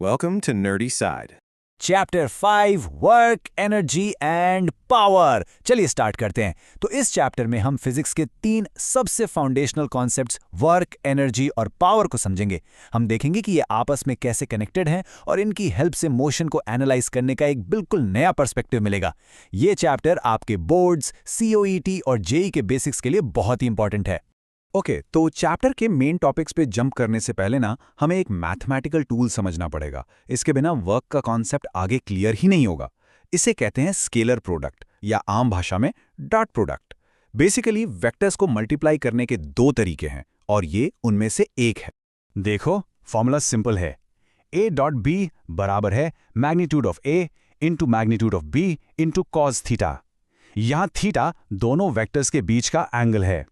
Welcome to Nerdy Side. Chapter 5 work energy and power. चलिए start करते हैं। तो इस चैप्टर में हम फिजिक्स के 3 सबसे फाउंडेशनल कॉन्सेप्ट्स वर्क, एनर्जी और पावर को समझेंगे। हम देखेंगे कि ये आपस में कैसे कनेक्टेड हैं और इनकी हेल्प से मोशन को एनालाइज करने का एक बिल्कुल नया पर्सपेक्टिव मिलेगा। ये चैप्टर आपके बोर्ड्स, COET और JEE के बेसिक्स के लिए बहुत ही इंपॉर्टेंट है। ओके, तो चैप्टर के मेन टॉपिक्स पे जंप करने से पहले ना हमें एक मैथमेटिकल टूल समझना पड़ेगा। इसके बिना वर्क का कॉन्सेप्ट आगे क्लियर ही नहीं होगा। इसे कहते हैं स्केलर प्रोडक्ट या आम भाषा में डॉट प्रोडक्ट। बेसिकली वेक्टर्स को मल्टीप्लाई करने के 2 तरीके हैं और ये उनमें से एक है। देखो, फॉर्मूला सिंपल है। A डॉट B बराबर है magnitude of A into magnitude of B into cos theta. यहाँ थीटा दोनों वेक्टर्स के बीच का एंगल है।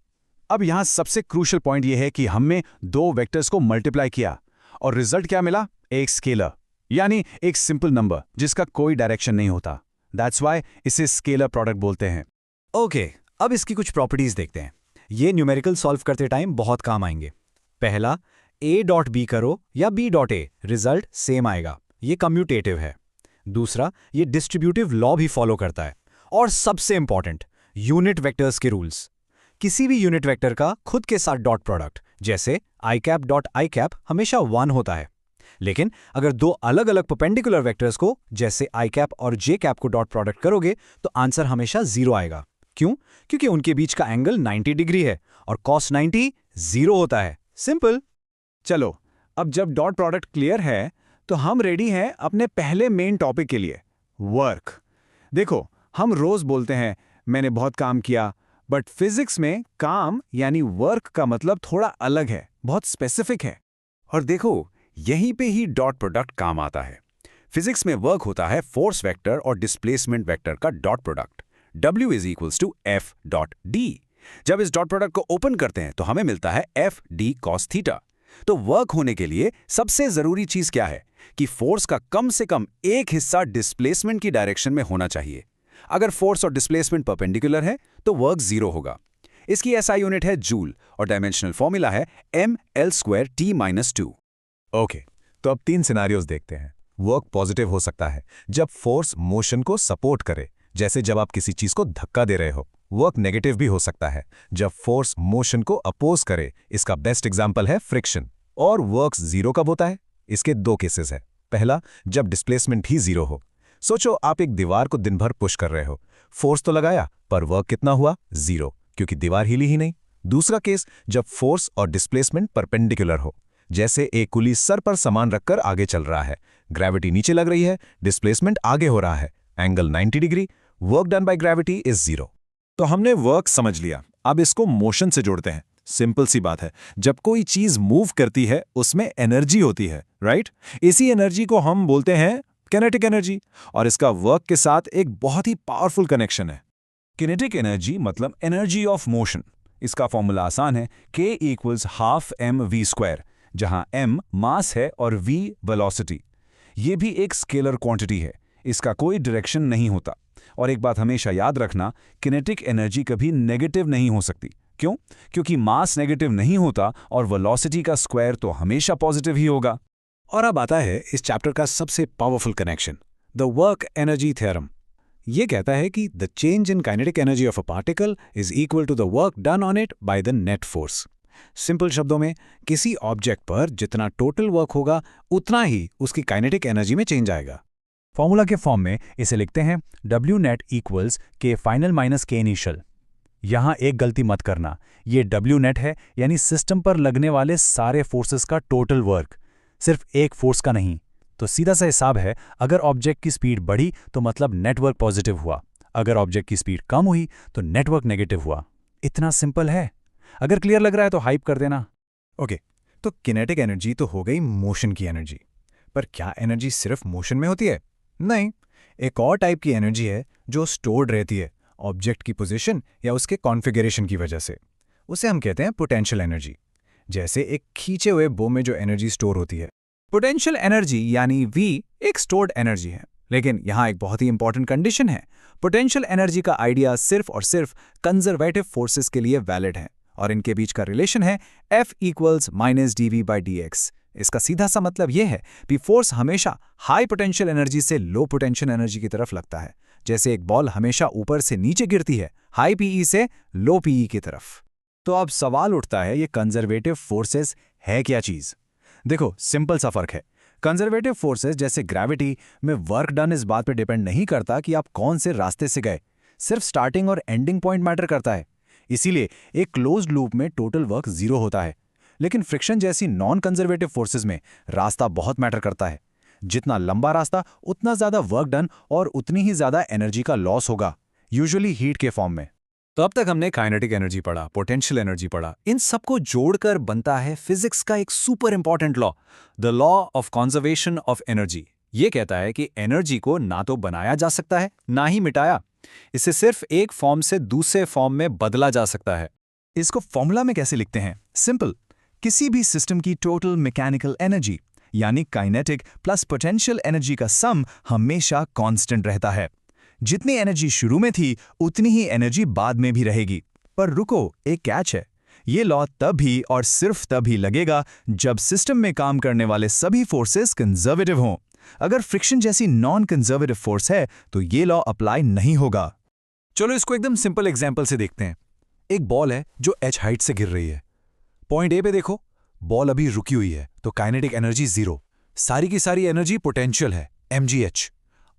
अब यहाँ सबसे क्रूशियल पॉइंट ये है कि हमने 2 वेक्टर्स को मल्टीप्लाई किया और रिजल्ट क्या मिला? एक स्केलर, यानी एक सिंपल नंबर जिसका कोई डायरेक्शन नहीं होता। दैट्स वाई इसे स्केलर प्रोडक्ट बोलते हैं। ओके, अब इसकी कुछ प्रॉपर्टीज देखते हैं। ये न्यूमेरिकल सॉल्व करते टाइम बहुत काम आएंगे। पहला, A डॉट B करो या B dot A, result same आएगा। ये कम्यूटेटिव है। दूसरा, ये डिस्ट्रीब्यूटिव लॉ भी फॉलो करता है। और सबसे इंपॉर्टेंट, यूनिट वेक्टर्स के रूल्स। किसी भी यूनिट वेक्टर का खुद के साथ डॉट प्रोडक्ट, जैसे i cap dot i cap, हमेशा 1 होता है। लेकिन अगर 2 अलग अलग परपेंडिकुलर वेक्टर्स को, जैसे i कैप और j cap co dot product करोगे तो आंसर हमेशा 0 आएगा। क्यों? क्योंकि उनके बीच का एंगल 90 डिग्री है और cos 90 0 होता है। सिंपल। चलो, अब जब डॉट प्रोडक्ट क्लियर है तो हम रेडी हैं अपने पहले मेन टॉपिक के लिए, वर्क। देखो, हम रोज बोलते हैं मैंने बहुत काम किया, बट फिजिक्स में काम यानी वर्क का मतलब थोड़ा अलग है, बहुत स्पेसिफिक है। और देखो, यहीं पे ही डॉट प्रोडक्ट काम आता है। फिजिक्स में वर्क होता है फोर्स वेक्टर और डिस्प्लेसमेंट वेक्टर का dot product. W is equals to F dot D। जब इस डॉट प्रोडक्ट को ओपन करते हैं तो हमें मिलता है F D cos थीटा। तो वर्क होने के लिए सबसे जरूरी चीज क्या है कि फोर्स का कम से कम एक हिस्सा डिस्प्लेसमेंट की डायरेक्शन में होना चाहिए। अगर फोर्स और डिस्प्लेसमेंट परपेंडिकुलर है तो वर्क 0 होगा। इसकी SI यूनिट है जूल और डायमेंशनल फॉर्मूला है mL²T-2। ओके, तो अब 3 सिनारियोज देखते हैं। वर्क पॉजिटिव हो सकता है जब फोर्स मोशन को सपोर्ट करे, जैसे जब आप किसी चीज को धक्का दे रहे हो। वर्क नेगेटिव भी हो सकता है जब फोर्स मोशन को अपोज करे। इसका बेस्ट एग्जाम्पल है फ्रिक्शन। और वर्क 0 कब होता है? इसके 2 केसेस है। पहला, जब डिस्प्लेसमेंट ही 0 हो। सोचो, आप एक दीवार को दिन भर पुश कर रहे हो, फोर्स तो लगाया पर वर्क कितना हुआ? 0, क्योंकि दीवार हिली ही नहीं। दूसरा केस, जब फोर्स और डिस्प्लेसमेंट परपेंडिकुलर हो, जैसे एक कुली सर पर सामान रखकर आगे चल रहा है, ग्रेविटी नीचे लग रही है, डिस्प्लेसमेंट आगे हो रहा है, angle 90 degree, work done by gravity is 0। तो हमने वर्क समझ लिया, अब इसको मोशन से जोड़ते हैं। सिंपल सी बात है, जब कोई चीज मूव करती है उसमें एनर्जी होती है, राइट? इसी एनर्जी को हम बोलते हैं किनेटिक एनर्जी, और इसका वर्क के साथ एक बहुत ही पावरफुल कनेक्शन है। किनेटिक एनर्जी मतलब एनर्जी ऑफ मोशन। इसका फॉर्मूला आसान है, K इक्वल्स हाफ mv², जहां m मास है और v वेलोसिटी। ये भी एक स्केलर क्वांटिटी है, इसका कोई डायरेक्शन नहीं होता। और एक बात हमेशा याद रखना, किनेटिक एनर्जी कभी नेगेटिव नहीं हो सकती। क्यों? क्योंकि मास नेगेटिव नहीं होता और वेलोसिटी का स्क्वायर तो हमेशा पॉजिटिव ही होगा। और अब आता है इस चैप्टर का सबसे powerful connection, the work energy theorem. ये कहता है कि the change in kinetic energy of a particle is equal to the work done on it by the net force. Simple शब्दों में, किसी ऑब्जेक्ट पर जितना टोटल वर्क होगा उतना ही उसकी काइनेटिक एनर्जी में चेंज आएगा। फॉर्मूला के फॉर्म में इसे लिखते हैं W net equals K final minus K initial. यहाँ एक गलती मत करना, ये W नेट है, यानी सिस्टम पर लगने वाले सारे फोर्सेस का टोटल वर्क, सिर्फ एक फोर्स का नहीं। तो सीधा सा हिसाब है, अगर ऑब्जेक्ट की स्पीड बढ़ी तो मतलब नेटवर्क पॉजिटिव हुआ, अगर ऑब्जेक्ट की स्पीड कम हुई तो नेटवर्क नेगेटिव हुआ। इतना सिंपल है। अगर क्लियर लग रहा है तो हाइप कर देना। ओके, तो किनेटिक एनर्जी तो हो गई मोशन की एनर्जी, पर क्या एनर्जी सिर्फ मोशन में होती है? नहीं, एक और टाइप की एनर्जी है जो स्टोर्ड रहती है ऑब्जेक्ट की पोजीशन या उसके कॉन्फ़िगरेशन की वजह से। उसे हम कहते हैं पोटेंशियल एनर्जी। जैसे एक खींचे हुए बो में जो एनर्जी स्टोर होती है। पोटेंशियल एनर्जी यानी V एक स्टोर्ड एनर्जी है, लेकिन यहाँ एक बहुत ही इंपॉर्टेंट कंडीशन है। पोटेंशियल एनर्जी का आइडिया सिर्फ और सिर्फ कंजर्वेटिव फोर्सेस के लिए वैलिड है और इनके बीच का रिलेशन है F इक्वल्स -dv/dx। इसका सीधा सा मतलब यह है कि फोर्स हमेशा हाई पोटेंशियल एनर्जी से लो पोटेंशियल एनर्जी की तरफ लगता है, जैसे एक बॉल हमेशा ऊपर से नीचे गिरती है, हाई पीई से लो पीई की तरफ। तो अब सवाल उठता है, ये कंजर्वेटिव फोर्सेस है क्या चीज? देखो, सिंपल सा फर्क है। कंजर्वेटिव फोर्सेस जैसे ग्रेविटी में वर्क डन इस बात पर डिपेंड नहीं करता कि आप कौन से रास्ते से गए, सिर्फ स्टार्टिंग और एंडिंग पॉइंट मैटर करता है। इसीलिए एक क्लोज्ड लूप में टोटल वर्क जीरो होता है। लेकिन फ्रिक्शन जैसी नॉन कंजर्वेटिव फोर्सेस में रास्ता बहुत मैटर करता है। जितना लंबा रास्ता उतना ज्यादा वर्क डन और उतनी ही ज्यादा एनर्जी का लॉस होगा, यूजुअली हीट के फॉर्म में। तो अब तक हमने काइनेटिक एनर्जी पढ़ा, पोटेंशियल एनर्जी पढ़ा। इन सबको जोड़कर बनता है फिजिक्स का एक super important law, the law of conservation of energy. ये कहता है कि एनर्जी को ना तो बनाया जा सकता है ना ही मिटाया, इसे सिर्फ एक फॉर्म से दूसरे फॉर्म में बदला जा सकता है। इसको फॉर्मूला में कैसे लिखते हैं? सिंपल, किसी भी सिस्टम की टोटल मैकेनिकल एनर्जी यानी काइनेटिक प्लस पोटेंशियल एनर्जी का सम हमेशा कांस्टेंट रहता है। जितनी एनर्जी शुरू में थी उतनी ही एनर्जी बाद में भी रहेगी। पर रुको, एक कैच है। ये लॉ तभी और सिर्फ तभी लगेगा जब सिस्टम में काम करने वाले सभी फोर्सेस कंजर्वेटिव हों। अगर फ्रिक्शन जैसी नॉन कंजर्वेटिव फोर्स है तो ये लॉ अप्लाई नहीं होगा। चलो इसको एकदम सिंपल एग्जांपल से देखते हैं। एक बॉल है जो h हाइट से गिर रही है। पॉइंट ए पे देखो, बॉल अभी रुकी हुई है तो काइनेटिक एनर्जी जीरो, सारी की सारी एनर्जी पोटेंशियल है mgh।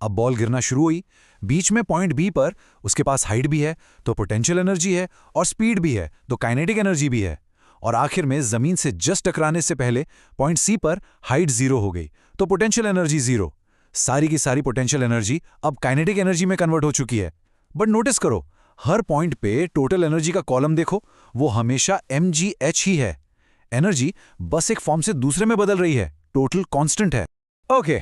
अब बॉल गिरना शुरू हुई, बीच में पॉइंट बी पर उसके पास हाइट भी है तो पोटेंशियल एनर्जी है, और स्पीड भी है तो काइनेटिक एनर्जी भी है, और आखिर में जमीन से जस्ट टकराने से पहले पॉइंट सी पर हाइट जीरो हो गई तो पोटेंशियल एनर्जी जीरो। सारी की सारी पोटेंशियल एनर्जी अब काइनेटिक एनर्जी में कन्वर्ट हो चुकी है। बट नोटिस करो, हर पॉइंट पे टोटल एनर्जी का कॉलम देखो, वो हमेशा mgh ही है। एनर्जी बस एक फॉर्म से दूसरे में बदल रही है, टोटल कांस्टेंट है। ओके,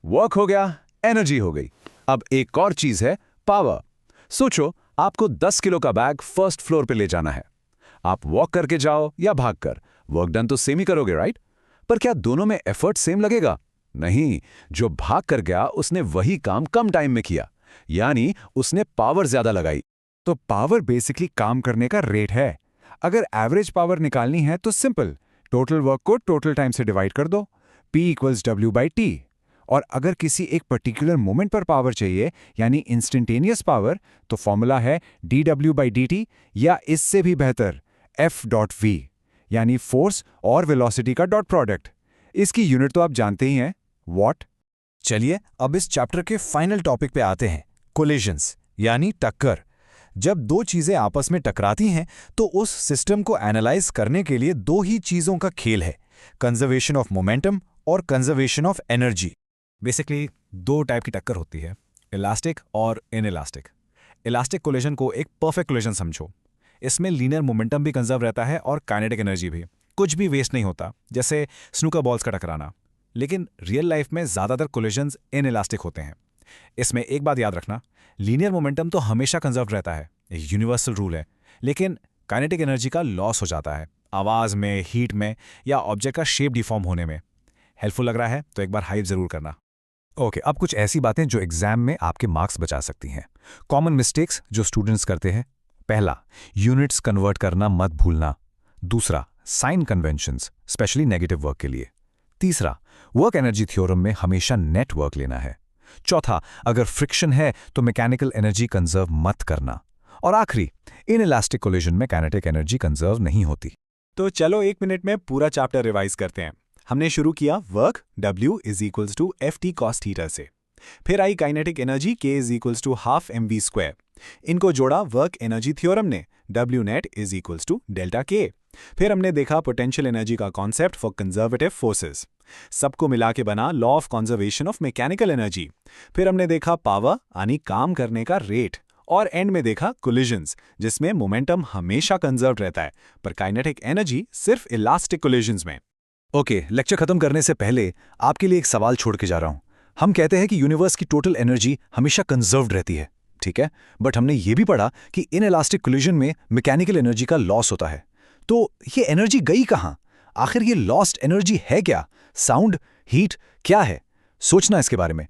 वर्क हो गया, एनर्जी हो गई। अब एक और चीज है, पावर। सोचो, आपको 10 किलो का बैग फर्स्ट फ्लोर पे ले जाना है। आप वॉक करके जाओ या भागकर, वर्क डन तो सेम ही करोगे, राइट? पर क्या दोनों में एफर्ट सेम लगेगा? नहीं, जो भाग कर गया उसने वही काम कम टाइम में किया, यानी उसने पावर ज्यादा लगाई। तो पावर बेसिकली काम करने का रेट है। अगर एवरेज पावर निकालनी है तो सिंपल, टोटल वर्क को टोटल टाइम से डिवाइड कर दो, P = W/T। और अगर किसी एक पर्टिकुलर मोमेंट पर पावर चाहिए यानी इंस्टेंटेनियस पावर, तो फॉर्मूला है dW/dt, या इससे भी बेहतर F.V, यानी फोर्स और वेलोसिटी का डॉट प्रोडक्ट। इसकी यूनिट तो आप जानते ही हैं, वॉट। चलिए अब इस चैप्टर के फाइनल टॉपिक पे आते हैं, कोलिजन्स यानी टक्कर। जब दो चीजें आपस में टकराती हैं तो उस सिस्टम को एनालाइज करने के लिए दो ही चीजों का खेल है, कंजर्वेशन ऑफ मोमेंटम और कंजर्वेशन ऑफ एनर्जी। बेसिकली दो टाइप की टक्कर होती है, इलास्टिक और इनइलास्टिक। इलास्टिक कोलिजन को एक परफेक्ट कोलिजन समझो। इसमें लीनियर मोमेंटम भी कंजर्व रहता है और काइनेटिक एनर्जी भी, कुछ भी वेस्ट नहीं होता, जैसे स्नूकर बॉल्स का टकराना। लेकिन रियल लाइफ में ज्यादातर कोलिजन्स इनइलास्टिक होते हैं। इसमें एक बात याद रखना, लीनियर मोमेंटम तो हमेशा कंजर्व रहता है, एक यूनिवर्सल रूल है, लेकिन काइनेटिक एनर्जी का लॉस हो जाता है, आवाज में, हीट में, या ऑब्जेक्ट का शेप डिफॉर्म होने में। हेल्पफुल लग रहा है तो एक बार हाइप जरूर करना। ओके, अब कुछ ऐसी बातें जो एग्जाम में आपके मार्क्स बचा सकती हैं। कॉमन मिस्टेक्स जो स्टूडेंट्स करते हैं। पहला, यूनिट्स कन्वर्ट करना मत भूलना। दूसरा, sign conventions, specially negative work के लिए। तीसरा, वर्क एनर्जी थ्योरम में हमेशा नेट वर्क लेना है। चौथा, अगर फ्रिक्शन है तो मैकेनिकल एनर्जी कंजर्व मत करना। और आखिरी, इनइलास्टिक कोलिजन में काइनेटिक एनर्जी कंजर्व नहीं होती। तो चलो 1 मिनट में पूरा चैप्टर रिवाइज करते हैं। हमने शुरू किया वर्क W = Ft cos θ से, फिर आई काइनेटिक एनर्जी K = ½ mv²। इनको जोड़ा वर्क एनर्जी थ्योरम ने, Wnet = ΔK। फिर हमने देखा पोटेंशियल एनर्जी का कॉन्सेप्ट फॉर कंजर्वेटिव फोर्सेस। सबको मिला के बना law of conservation of mechanical energy. फिर हमने देखा पावर यानी काम करने का रेट, और एंड में देखा कोलिजन्स, जिसमें मोमेंटम हमेशा कंजर्व रहता है पर काइनेटिक एनर्जी सिर्फ इलास्टिक कोलिजन्स में। ओके, लेक्चर खत्म करने से पहले आपके लिए एक सवाल छोड़ के जा रहा हूं। हम कहते हैं कि यूनिवर्स की टोटल एनर्जी हमेशा कंजर्व्ड रहती है, ठीक है, बट हमने ये भी पढ़ा कि इनइलास्टिक कोलिजन में मैकेनिकल एनर्जी का लॉस होता है। तो ये एनर्जी गई कहां? आखिर ये लॉस्ट एनर्जी है क्या? साउंड, हीट, क्या है? सोचना इसके बारे में।